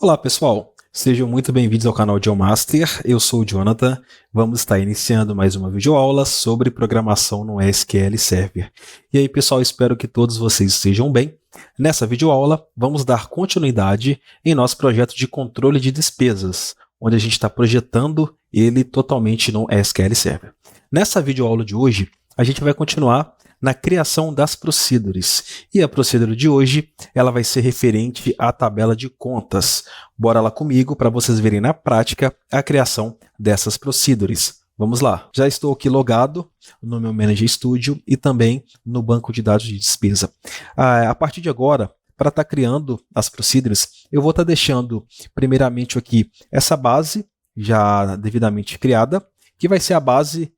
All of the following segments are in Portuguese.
Olá pessoal, sejam muito bem-vindos ao canal Geomaster, eu sou o Jonathan, vamos estar iniciando mais uma videoaula sobre programação no SQL Server. E aí pessoal, espero que todos vocês estejam bem. Nessa videoaula, vamos dar continuidade em nosso projeto de controle de despesas, onde a gente está projetando ele totalmente no SQL Server. Nessa videoaula de hoje, a gente vai continuar na criação das procedures. E a procedure de hoje, ela vai ser referente à tabela de contas. Bora lá comigo para vocês verem na prática a criação dessas procedures. Vamos lá. Já estou aqui logado no meu Manager Studio e também no banco de dados de despesa. A partir de agora, para estar criando as procedures, eu vou estar deixando primeiramente aqui essa base já devidamente criada, que vai ser a base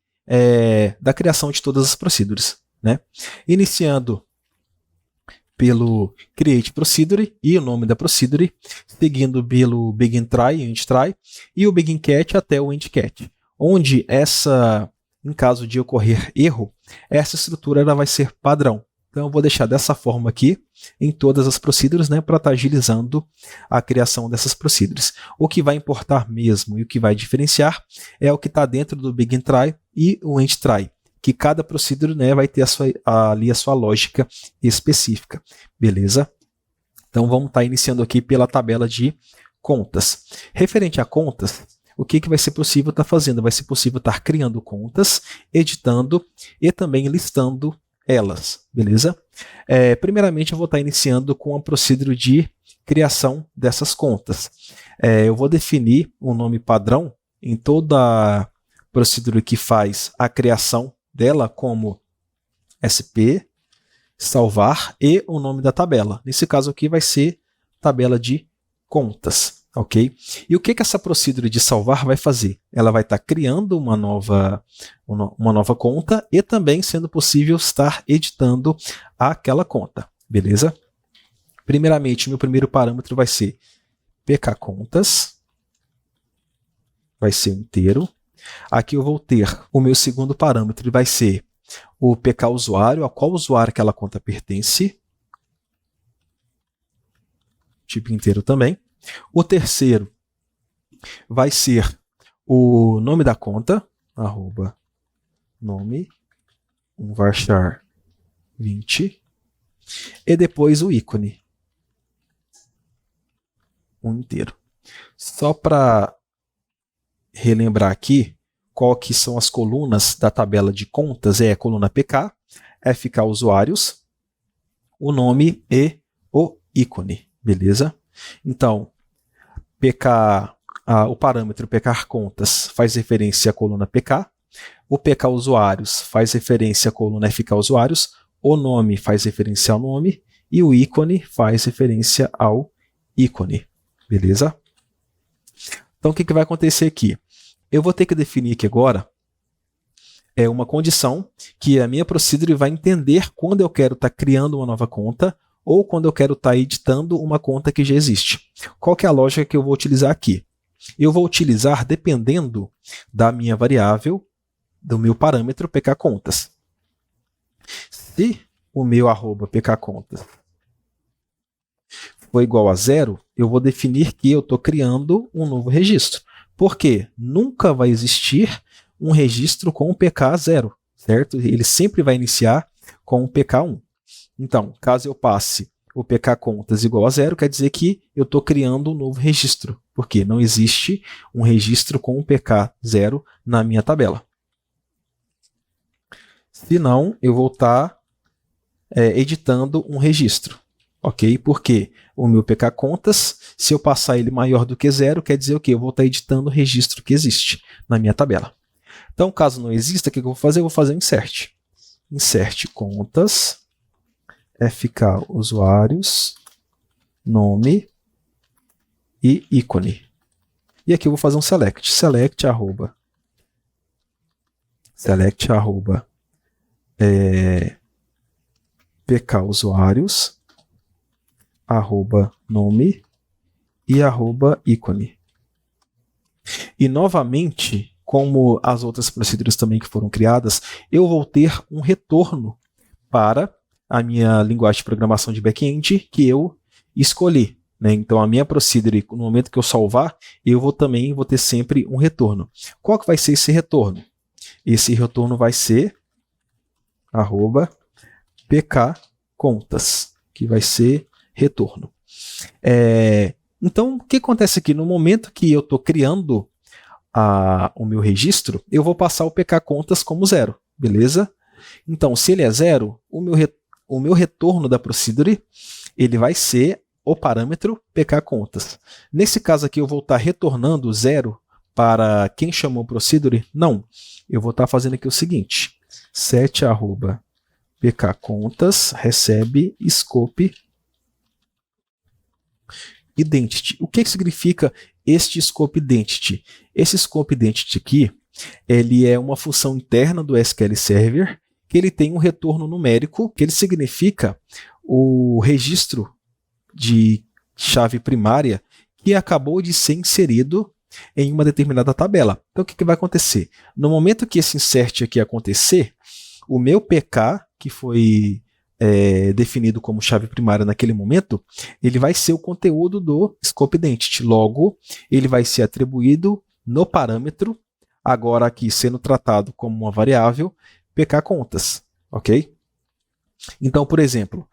da criação de todas as procedures. Iniciando pelo Create Procedure e o nome da Procedure, seguindo pelo Begin Try e End Try, e o Begin Cat até o End Cat, onde em caso de ocorrer erro, essa estrutura ela vai ser padrão. Então eu vou deixar dessa forma aqui em todas as procedures, para estar agilizando a criação dessas procedures. O que vai importar mesmo e o que vai diferenciar é o que está dentro do Begin Try e o End Try, que cada procedure vai ter ali a sua lógica específica. Beleza? Então vamos estar iniciando aqui pela tabela de contas. Referente a contas, o que vai ser possível estar fazendo? Vai ser possível estar criando contas, editando e também listando elas. Beleza? Primeiramente eu vou estar iniciando com a procedure de criação dessas contas. Eu vou definir um nome padrão em toda procedure que faz a criação dela como SP, salvar e o nome da tabela. Nesse caso aqui vai ser tabela de contas, ok? E o que essa procedure de salvar vai fazer? Ela vai estar criando uma nova conta e também sendo possível estar editando aquela conta, beleza? Primeiramente, meu primeiro parâmetro vai ser pkcontas, vai ser inteiro. Aqui eu vou ter o meu segundo parâmetro, vai ser o pk usuário, a qual usuário aquela conta pertence, tipo inteiro também. O terceiro vai ser o nome da conta, @nome, varchar 20, e depois o ícone, inteiro. Só para relembrar aqui qual que são as colunas da tabela de contas, é a coluna PK, FK usuários, o nome e o ícone, beleza? Então, o parâmetro PK contas faz referência à coluna PK, o PK usuários faz referência à coluna FK usuários, o nome faz referência ao nome e o ícone faz referência ao ícone, beleza? Então, o que vai acontecer aqui? Eu vou ter que definir aqui agora uma condição que a minha procedure vai entender quando eu quero estar criando uma nova conta ou quando eu quero estar editando uma conta que já existe. Qual que é a lógica que eu vou utilizar aqui? Eu vou utilizar dependendo da minha variável, do meu parâmetro pkcontas. Se o meu @pkcontas for igual a 0, eu vou definir que eu estou criando um novo registro. Porque nunca vai existir um registro com o PK 0, certo? Ele sempre vai iniciar com o PK 1. Então, caso eu passe o PK contas igual a 0, quer dizer que eu estou criando um novo registro, porque não existe um registro com o PK 0 na minha tabela. Senão, eu vou estar editando um registro. Ok? Porque o meu pkcontas, se eu passar ele maior do que 0, quer dizer o quê? Eu vou estar editando o registro que existe na minha tabela. Então, caso não exista, o que eu vou fazer? Eu vou fazer um insert. Insert contas, FK usuários, nome e ícone. E aqui eu vou fazer um select. Select pk usuários, @nome e @ícone. E novamente, como as outras procedures também que foram criadas, eu vou ter um retorno para a minha linguagem de programação de back-end que eu escolhi. né? Então a minha procedure, no momento que eu salvar, eu também vou ter sempre um retorno. Qual que vai ser esse retorno? Esse retorno vai ser @pkcontas, que vai ser retorno. Então, o que acontece aqui? No momento que eu estou criando o meu registro, eu vou passar o pkcontas como 0, beleza? Então, se ele é 0, o meu retorno da procedure ele vai ser o parâmetro pkcontas. Nesse caso aqui, eu vou estar retornando 0 para quem chamou procedure? Não. Eu vou estar fazendo aqui o seguinte: set @pkcontas recebe scope identity. O que significa este scope identity? Esse scope identity aqui, ele é uma função interna do SQL Server, que ele tem um retorno numérico, que ele significa o registro de chave primária que acabou de ser inserido em uma determinada tabela. Então, o que vai acontecer? No momento que esse insert aqui acontecer, o meu PK, que foi definido como chave primária naquele momento, ele vai ser o conteúdo do scope identity. Logo, ele vai ser atribuído no parâmetro, agora aqui sendo tratado como uma variável, pkcontas, ok? Então, por exemplo,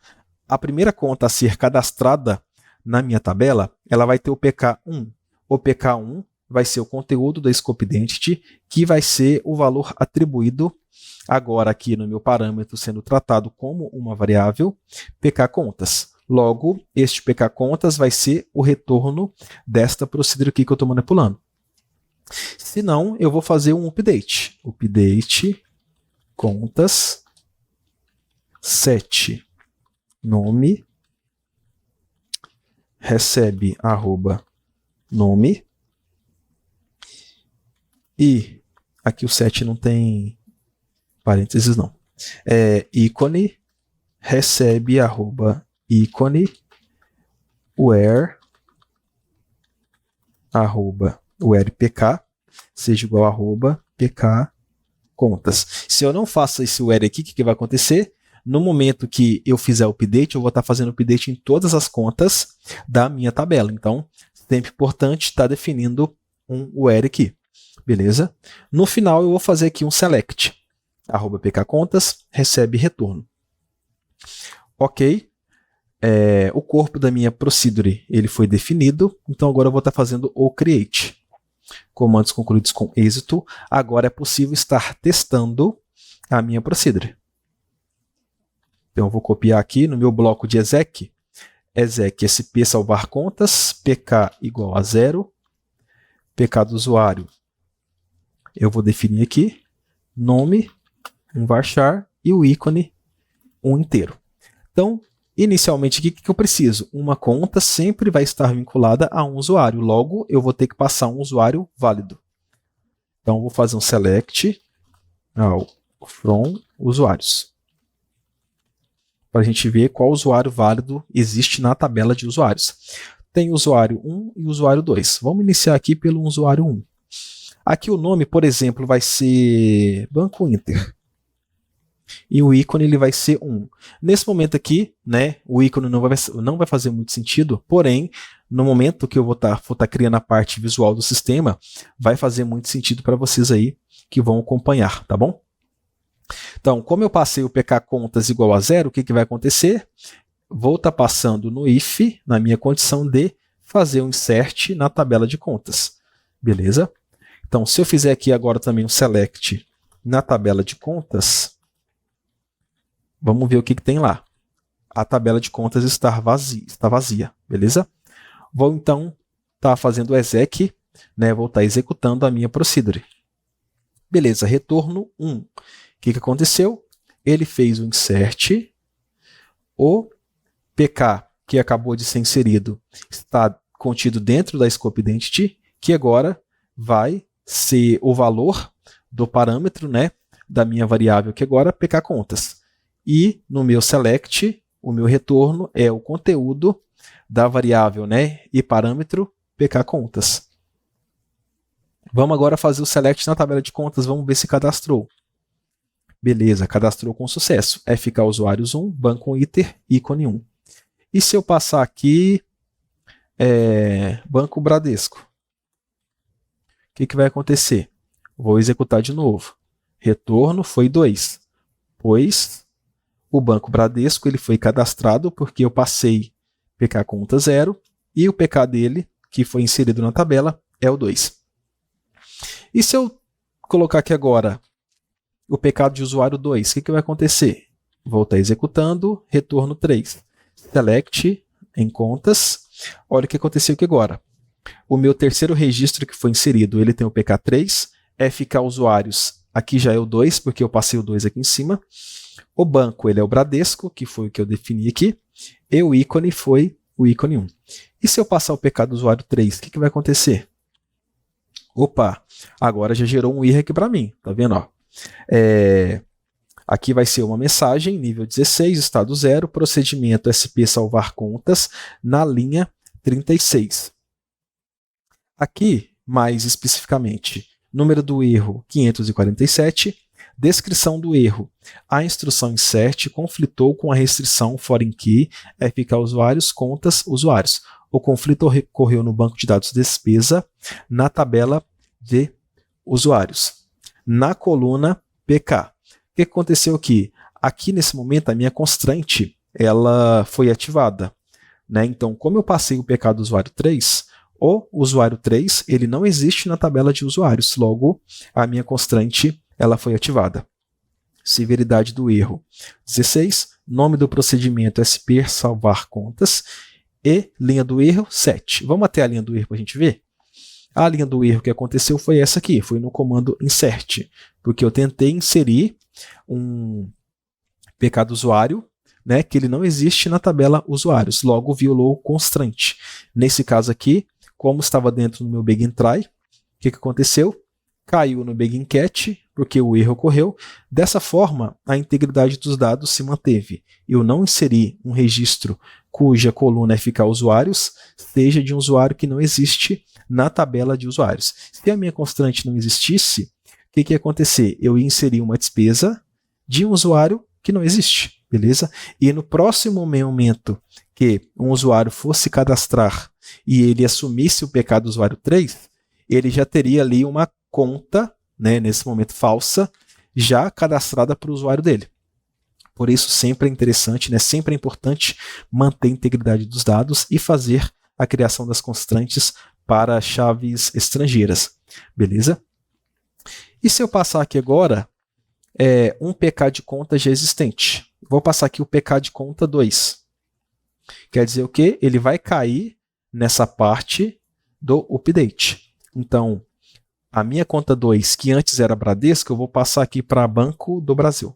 a primeira conta a ser cadastrada na minha tabela, ela vai ter o pk1. O pk1 vai ser o conteúdo da scope identity, que vai ser o valor atribuído agora aqui no meu parâmetro sendo tratado como uma variável pkcontas. Logo, este pkcontas vai ser o retorno desta procedure aqui que eu estou manipulando. Se não, eu vou fazer um update. Update contas set nome recebe @nome e aqui o set não tem parênteses não. Ícone recebe @ícone where pk seja igual @pkcontas. Se eu não faço esse where aqui, o que vai acontecer? No momento que eu fizer o update, eu vou estar fazendo update em todas as contas da minha tabela. Então, sempre importante estar definindo um where aqui. Beleza? No final, eu vou fazer aqui um select. @pkcontas recebe retorno. Ok. O corpo da minha procedure ele foi definido. Então, agora eu vou estar fazendo o create. Comandos concluídos com êxito. Agora é possível estar testando a minha procedure. Então, eu vou copiar aqui no meu bloco de exec sp salvar contas, pk igual a 0, pk do usuário, eu vou definir aqui, nome, um varchar, e o ícone, um inteiro. Então, inicialmente, o que eu preciso? Uma conta sempre vai estar vinculada a um usuário, logo, eu vou ter que passar um usuário válido. Então, eu vou fazer um select from usuários, para a gente ver qual usuário válido existe na tabela de usuários. Tem usuário 1 e usuário 2. Vamos iniciar aqui pelo usuário 1. Aqui o nome, por exemplo, vai ser Banco Inter. E o ícone ele vai ser 1. Nesse momento aqui, né, o ícone não vai fazer muito sentido, porém, no momento que eu vou estar criando a parte visual do sistema, vai fazer muito sentido para vocês aí que vão acompanhar, tá bom? Então, como eu passei o pkcontas igual a 0, o que vai acontecer? Vou estar passando no if, na minha condição de fazer um insert na tabela de contas. Beleza? Então, se eu fizer aqui agora também um select na tabela de contas, vamos ver o que tem lá. A tabela de contas está vazia, beleza? Vou então estar fazendo o exec, né? Vou estar executando a minha procedure. Beleza, retorno 1. O que aconteceu? Ele fez o insert, o pk que acabou de ser inserido está contido dentro da scope identity, que agora vai ser o valor do parâmetro, né, da minha variável, que agora é pkcontas. E no meu select, o meu retorno é o conteúdo da variável, né, e parâmetro pkcontas. Vamos agora fazer o select na tabela de contas, vamos ver se cadastrou. Beleza, cadastrou com sucesso. FK usuários 1, banco Inter, ícone 1. E se eu passar aqui Banco Bradesco. O que vai acontecer? Vou executar de novo. Retorno foi 2, pois o Banco Bradesco ele foi cadastrado porque eu passei PK conta 0 e o PK dele, que foi inserido na tabela, é o 2. E se eu colocar aqui agora o PK de usuário 2, o que vai acontecer? Vou estar executando, retorno 3. Select em contas. Olha o que aconteceu aqui agora. O meu terceiro registro que foi inserido, ele tem o PK3, FK usuários, aqui já é o 2, porque eu passei o 2 aqui em cima. O banco, ele é o Bradesco, que foi o que eu defini aqui, e o ícone foi o ícone 1. E se eu passar o PK do usuário 3, o que vai acontecer? Opa, agora já gerou um erro aqui para mim, tá vendo? Ó? Aqui vai ser uma mensagem, nível 16, estado 0, procedimento SP salvar contas, na linha 36. Aqui, mais especificamente, número do erro 547, descrição do erro. A instrução insert conflitou com a restrição foreign key FK usuários, contas, usuários. O conflito ocorreu no banco de dados despesa, na tabela de usuários. Na coluna PK. O que aconteceu aqui? Aqui, nesse momento, a minha constraint ela foi ativada. Né? Então, como eu passei o PK do usuário 3, o usuário 3 ele não existe na tabela de usuários, logo a minha constraint ela foi ativada. Severidade do erro 16, nome do procedimento SP salvar contas e linha do erro 7. Vamos até a linha do erro para a gente ver? A linha do erro que aconteceu foi essa aqui, foi no comando insert, porque eu tentei inserir um PK do usuário, né, que ele não existe na tabela usuários, logo violou o constraint. Nesse caso aqui, como estava dentro do meu begin try, o que aconteceu? Caiu no begin catch, porque o erro ocorreu. Dessa forma, a integridade dos dados se manteve. Eu não inseri um registro cuja coluna FK usuários seja de um usuário que não existe na tabela de usuários. Se a minha constante não existisse, o que ia acontecer? Eu ia inserir uma despesa de um usuário que não existe, beleza? E no próximo momento que um usuário fosse cadastrar e ele assumisse o PK do usuário 3, ele já teria ali uma conta, né, nesse momento falsa, já cadastrada para o usuário dele. Por isso sempre é interessante, né, sempre é importante manter a integridade dos dados e fazer a criação das constantes para chaves estrangeiras, beleza? E se eu passar aqui agora um PK de conta já existente? Vou passar aqui o PK de conta 2. Quer dizer o quê? Ele vai cair nessa parte do update. Então, a minha conta 2, que antes era Bradesco, eu vou passar aqui para Banco do Brasil.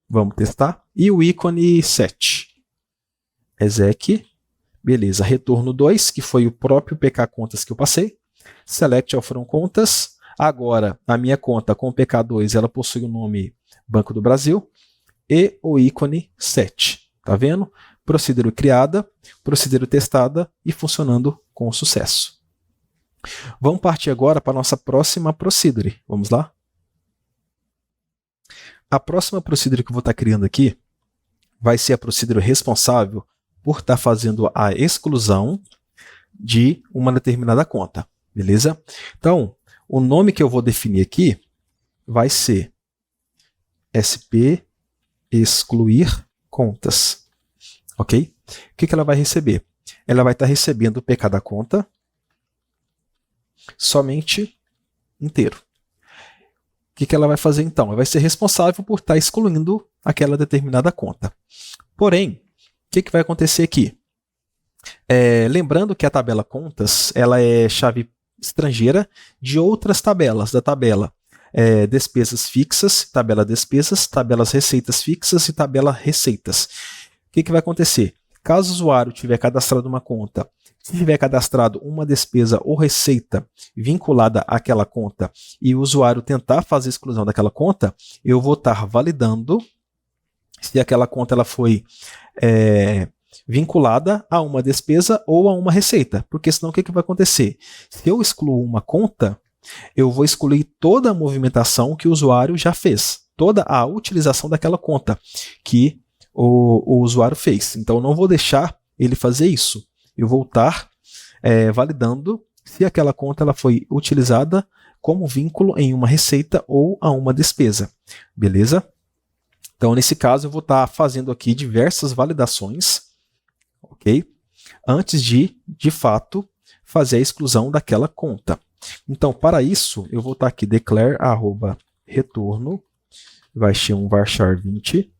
Vamos testar. E o ícone 7. Exec. Beleza. Retorno 2, que foi o próprio PK contas que eu passei. Select all from contas. Agora, a minha conta com o PK2, ela possui o nome Banco do Brasil. E o ícone 7. Tá vendo? Procedure criada, procedure testada e funcionando com sucesso. Vamos partir agora para a nossa próxima procedure. Vamos lá? A próxima procedure que eu vou estar criando aqui vai ser a procedure responsável por estar fazendo a exclusão de uma determinada conta. Beleza? Então, o nome que eu vou definir aqui vai ser SP excluir contas. Ok? O que ela vai receber? Ela vai estar recebendo o PK da conta somente inteiro. O que ela vai fazer então? Ela vai ser responsável por estar excluindo aquela determinada conta. Porém, o que vai acontecer aqui? Lembrando que a tabela contas ela é chave estrangeira de outras tabelas, da tabela despesas fixas, tabela despesas, tabelas receitas fixas e tabela receitas. O que vai acontecer? Caso o usuário tiver cadastrado uma conta, se tiver cadastrado uma despesa ou receita vinculada àquela conta e o usuário tentar fazer a exclusão daquela conta, eu vou estar validando se aquela conta ela foi vinculada a uma despesa ou a uma receita. Porque senão o que vai acontecer? Se eu excluo uma conta, eu vou excluir toda a movimentação que o usuário já fez, toda a utilização daquela conta que o usuário fez. Então, eu não vou deixar ele fazer isso. Eu vou estar validando se aquela conta ela foi utilizada como vínculo em uma receita ou a uma despesa. Beleza? Então, nesse caso, eu vou estar fazendo aqui diversas validações, ok? Antes de fato, fazer a exclusão daquela conta. Então, para isso, eu vou estar aqui declare @retorno, vai ser um varchar 20,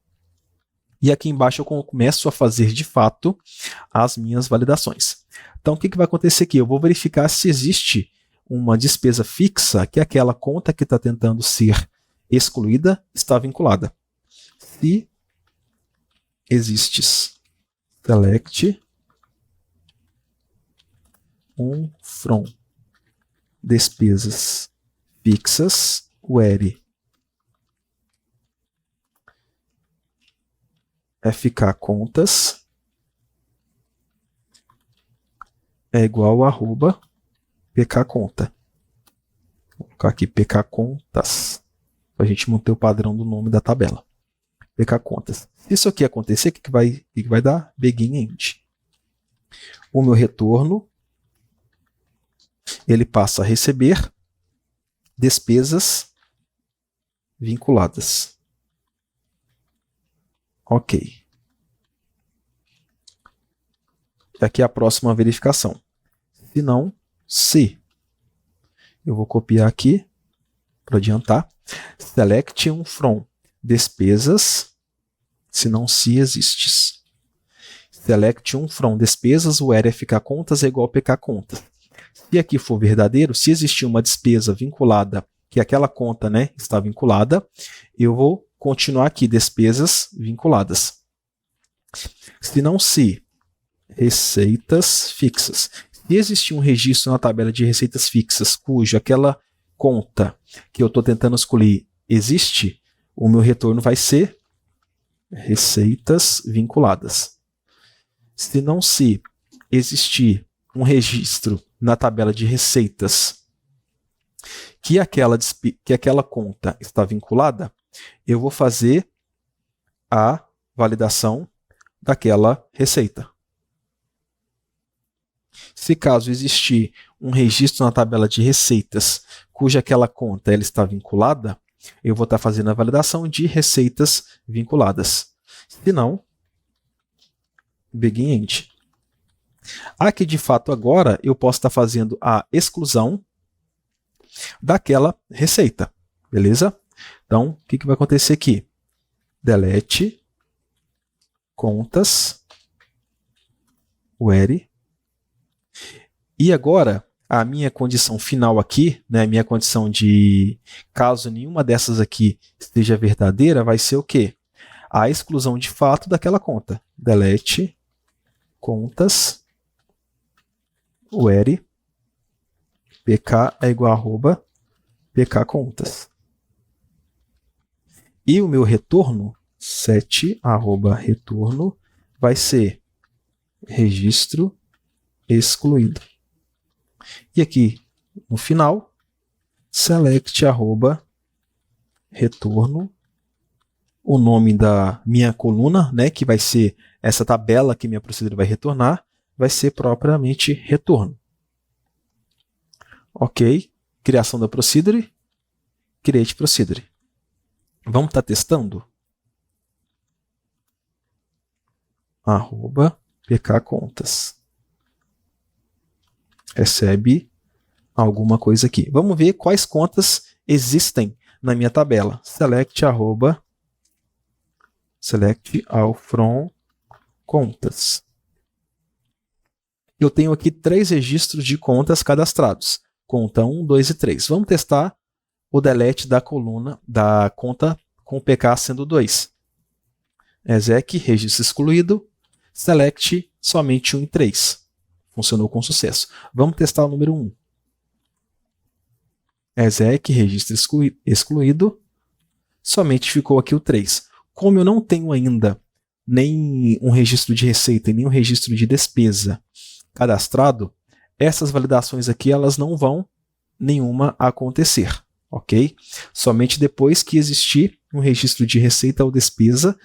e aqui embaixo eu começo a fazer de fato as minhas validações. Então, o que vai acontecer aqui? Eu vou verificar se existe uma despesa fixa que aquela conta que está tentando ser excluída está vinculada. Se existe, select from despesas fixas, where FK contas é igual a @pk conta. Vou colocar aqui pk contas, para a gente manter o padrão do nome da tabela. PK contas. Se isso aqui acontecer, o que vai dar? Begin end. O meu retorno, ele passa a receber despesas vinculadas. Ok. Aqui é a próxima verificação. Se não, se. Eu vou copiar aqui para adiantar. Select from despesas, se não se existes. Select from despesas, where FK contas é igual a PK contas. Se aqui for verdadeiro, se existir uma despesa vinculada, que aquela conta, né, está vinculada, eu vou continuar aqui, despesas vinculadas. Se não se, receitas fixas. Se existir um registro na tabela de receitas fixas, cujo aquela conta que eu estou tentando escolher existe, o meu retorno vai ser receitas vinculadas. Se não se existir um registro na tabela de receitas que aquela conta está vinculada, eu vou fazer a validação daquela receita. Se caso existir um registro na tabela de receitas cuja aquela conta ela está vinculada, eu vou estar fazendo a validação de receitas vinculadas. Se não, begin end. Aqui, de fato, agora, eu posso estar fazendo a exclusão daquela receita. Beleza? Então, o que vai acontecer aqui? Delete contas where. E agora, a minha condição final aqui, né, a minha condição de caso nenhuma dessas aqui esteja verdadeira, vai ser o quê? A exclusão de fato daquela conta. Delete contas where pk é igual a @pk contas. E o meu retorno, set @retorno, vai ser registro excluído. E aqui, no final, select @retorno, o nome da minha coluna, né, que vai ser essa tabela que minha procedure vai retornar, vai ser propriamente retorno. Ok, criação da procedure, create procedure. Vamos estar testando? @pk contas. Recebe alguma coisa aqui. Vamos ver quais contas existem na minha tabela. Select all from contas. Eu tenho aqui 3 registros de contas cadastrados. Conta 1, 2 e 3. Vamos testar o delete da coluna da conta com PK sendo 2. Exec, registro excluído. Select somente 1 e 3. Funcionou com sucesso. Vamos testar o número 1. Exec, registro excluído. Somente ficou aqui o 3. Como eu não tenho ainda nem um registro de receita e nem um registro de despesa cadastrado, essas validações aqui elas não vão nenhuma acontecer. Ok? Somente depois que existir um registro de receita ou despesa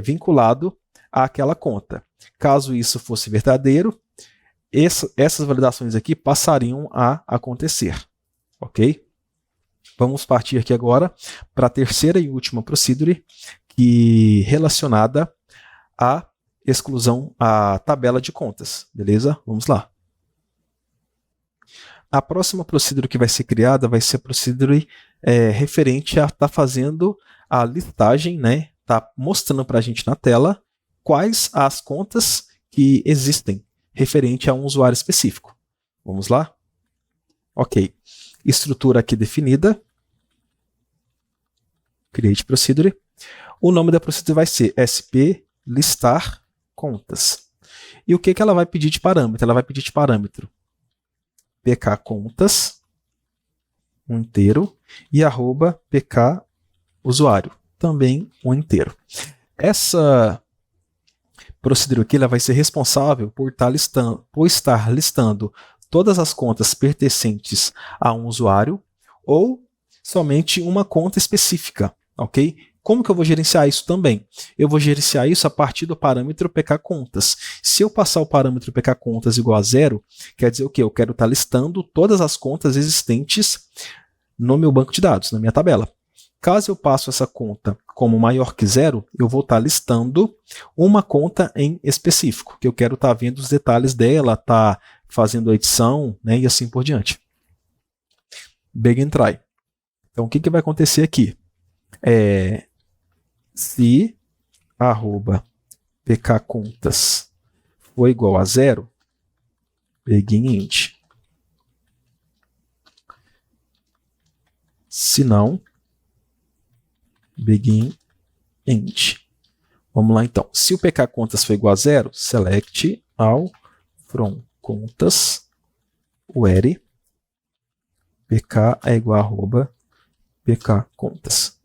vinculado àquela conta. Caso isso fosse verdadeiro, essas validações aqui passariam a acontecer, ok? Vamos partir aqui agora para a terceira e última procedure, que relacionada à exclusão, à tabela de contas, beleza? Vamos lá. A próxima procedure que vai ser criada vai ser a procedure referente a estar fazendo a listagem, né? Tá mostrando para a gente na tela quais as contas que existem referente a um usuário específico. Vamos lá? Ok. Estrutura aqui definida. Create procedure. O nome da procedure vai ser SP listar contas. E o que ela vai pedir de parâmetro? Ela vai pedir de parâmetro pk contas, um inteiro, e arroba pk usuário, também um inteiro. Essa procedure aqui ela vai ser responsável por estar listando todas as contas pertencentes a um usuário ou somente uma conta específica, ok? Como que eu vou gerenciar isso também? Eu vou gerenciar isso a partir do parâmetro pkcontas. Se eu passar o parâmetro pkcontas igual a 0, quer dizer o quê? Eu quero estar listando todas as contas existentes no meu banco de dados, na minha tabela. Caso eu passe essa conta como maior que 0, eu vou estar listando uma conta em específico, que eu quero estar vendo os detalhes dela, estar fazendo a edição, né, e assim por diante. Begin try. Então, o que vai acontecer aqui? Se arroba pkcontas for igual a 0, begin int. Se não, begin int. Vamos lá então. Se o pkcontas for igual a 0, select all from contas where pk é igual a arroba pkcontas.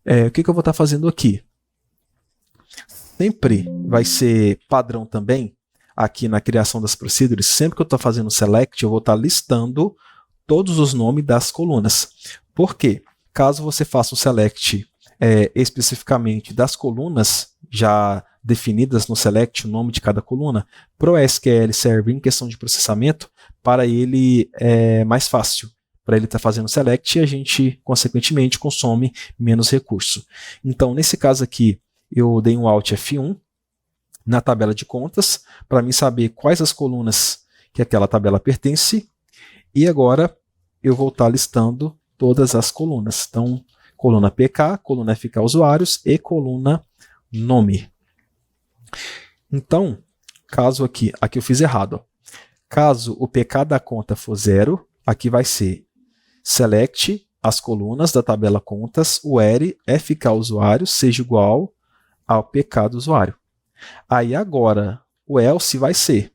O que eu vou estar fazendo aqui? Sempre vai ser padrão também, aqui na criação das procedures, sempre que eu estou fazendo select, eu vou estar listando todos os nomes das colunas. Por quê? Caso você faça um select especificamente das colunas, já definidas no select, o nome de cada coluna, para o SQL Server, em questão de processamento, para ele é mais fácil. Para ele estar fazendo select e a gente, consequentemente, consome menos recurso. Então, nesse caso aqui, eu dei um Alt F1 na tabela de contas, para mim saber quais as colunas que aquela tabela pertence, e agora eu vou estar listando todas as colunas. Então, coluna PK, coluna FK usuários e coluna nome. Então, caso aqui eu fiz errado. Ó. Caso o PK da conta for 0, aqui vai ser select as colunas da tabela contas, where FK usuário seja igual ao PK do usuário. Aí agora, o else vai ser,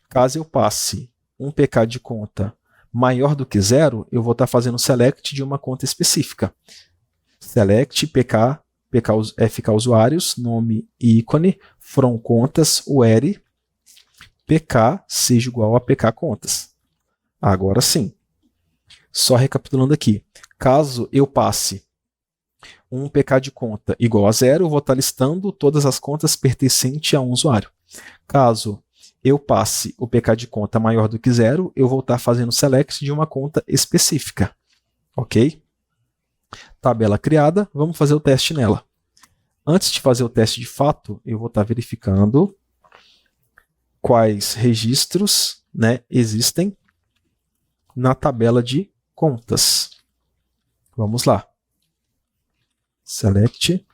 caso eu passe um PK de conta maior do que 0, eu vou estar fazendo select de uma conta específica. Select PK FK usuários, nome e ícone, from contas, where PK seja igual a PK contas. Agora sim. Só recapitulando aqui, caso eu passe um PK de conta igual a 0, eu vou estar listando todas as contas pertencentes a um usuário. Caso eu passe o PK de conta maior do que 0, eu vou estar fazendo select de uma conta específica. Ok? Tabela criada, vamos fazer o teste nela. Antes de fazer o teste de fato, eu vou estar verificando quais registros, né, existem na tabela de contas. Vamos lá. Select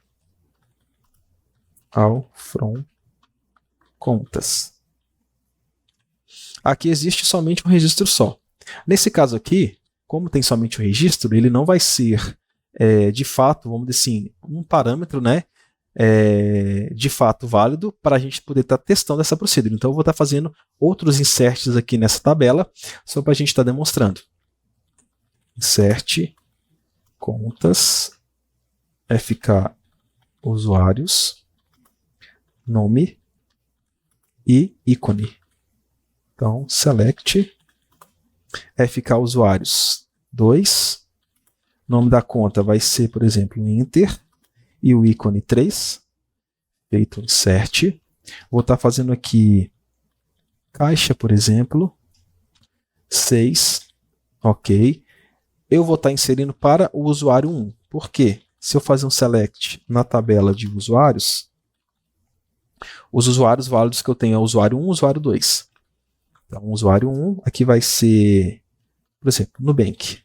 all from contas. Aqui existe somente um registro só. Nesse caso aqui, como tem somente um registro, ele não vai ser, de fato, vamos dizer assim, um parâmetro, né, de fato válido para a gente poder estar testando essa procedura. Então eu vou estar fazendo outros inserts aqui nessa tabela, só para a gente estar demonstrando. Insert contas FK usuários, nome e ícone. Então, select FK usuários 2, nome da conta vai ser, por exemplo, Inter, e o ícone 3, feito insert, Vou estar fazendo aqui caixa, por exemplo, 6, ok. Eu vou estar inserindo para o usuário 1. Por quê? Se eu fazer um select na tabela de usuários, os usuários válidos que eu tenho é o usuário 1 e o usuário 2. Então, o usuário 1 aqui vai ser, por exemplo, Nubank.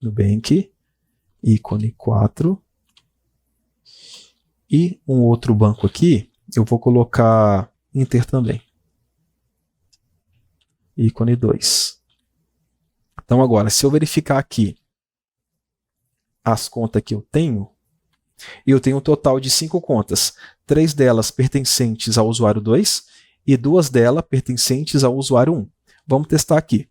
Nubank, ícone 4. E um outro banco aqui, eu vou colocar Inter também. Ícone 2. Então agora, se eu verificar aqui as contas que eu tenho um total de 5 contas. 3 delas pertencentes ao usuário 2 e 2 delas pertencentes ao usuário 1. Vamos testar aqui.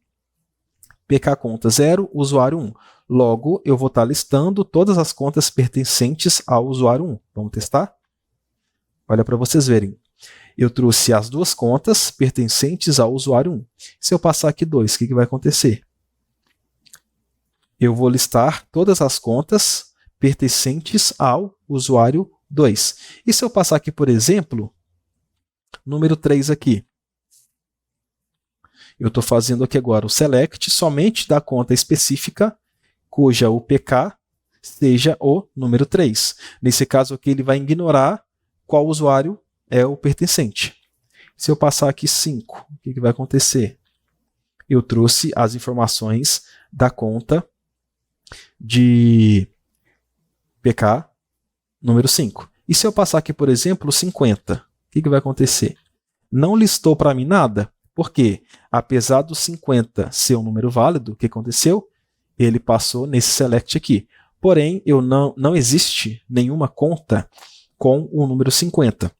PK conta 0, usuário 1. Logo, eu vou estar listando todas as contas pertencentes ao usuário 1. Vamos testar? Olha para vocês verem. Eu trouxe as 2 contas pertencentes ao usuário 1. Se eu passar aqui 2, o que vai acontecer? Eu vou listar todas as contas pertencentes ao usuário 2. E se eu passar aqui, por exemplo, número 3 aqui, eu estou fazendo aqui agora o select somente da conta específica, cuja o PK seja o número 3. Nesse caso aqui, ele vai ignorar qual usuário é o pertencente. Se eu passar aqui 5, o que vai acontecer? Eu trouxe as informações da conta de PK número 5. E se eu passar aqui, por exemplo, 50, o que vai acontecer? Não listou para mim nada, porque apesar do 50 ser um número válido, o que aconteceu? Ele passou nesse select aqui. Porém, não existe nenhuma conta com o número 50.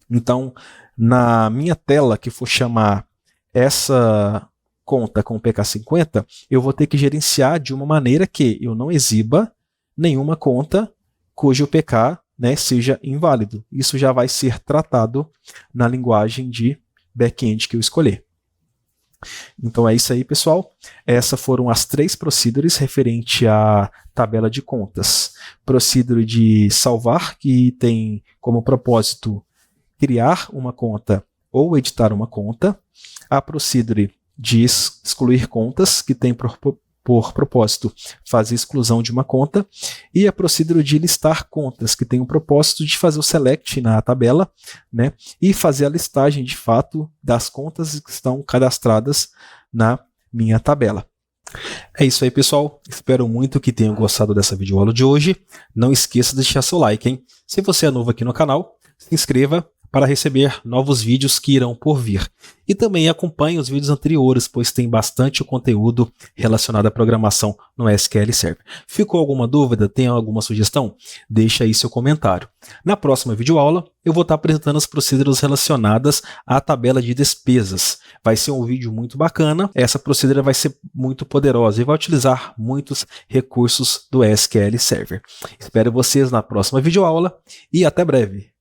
Então, na minha tela que for chamar essa conta com o PK50, eu vou ter que gerenciar de uma maneira que eu não exiba nenhuma conta cujo PK, né, seja inválido. Isso já vai ser tratado na linguagem de back-end que eu escolher. Então é isso aí, pessoal. Essas foram as 3 procedures referente à tabela de contas. Procedure de salvar, que tem como propósito criar uma conta ou editar uma conta. A procedure de excluir contas, que tem por propósito fazer exclusão de uma conta, e a procedure de listar contas, que tem o propósito de fazer o select na tabela, né, e fazer a listagem de fato das contas que estão cadastradas na minha tabela. É isso aí, pessoal. Espero muito que tenham gostado dessa videoaula de hoje. Não esqueça de deixar seu like, hein? Se você é novo aqui no canal, se inscreva para receber novos vídeos que irão por vir. E também acompanhe os vídeos anteriores, pois tem bastante conteúdo relacionado à programação no SQL Server. Ficou alguma dúvida? Tem alguma sugestão? Deixa aí seu comentário. Na próxima videoaula, eu vou estar apresentando as procedimentos relacionadas à tabela de despesas. Vai ser um vídeo muito bacana. Essa procedura vai ser muito poderosa e vai utilizar muitos recursos do SQL Server. Espero vocês na próxima videoaula e até breve.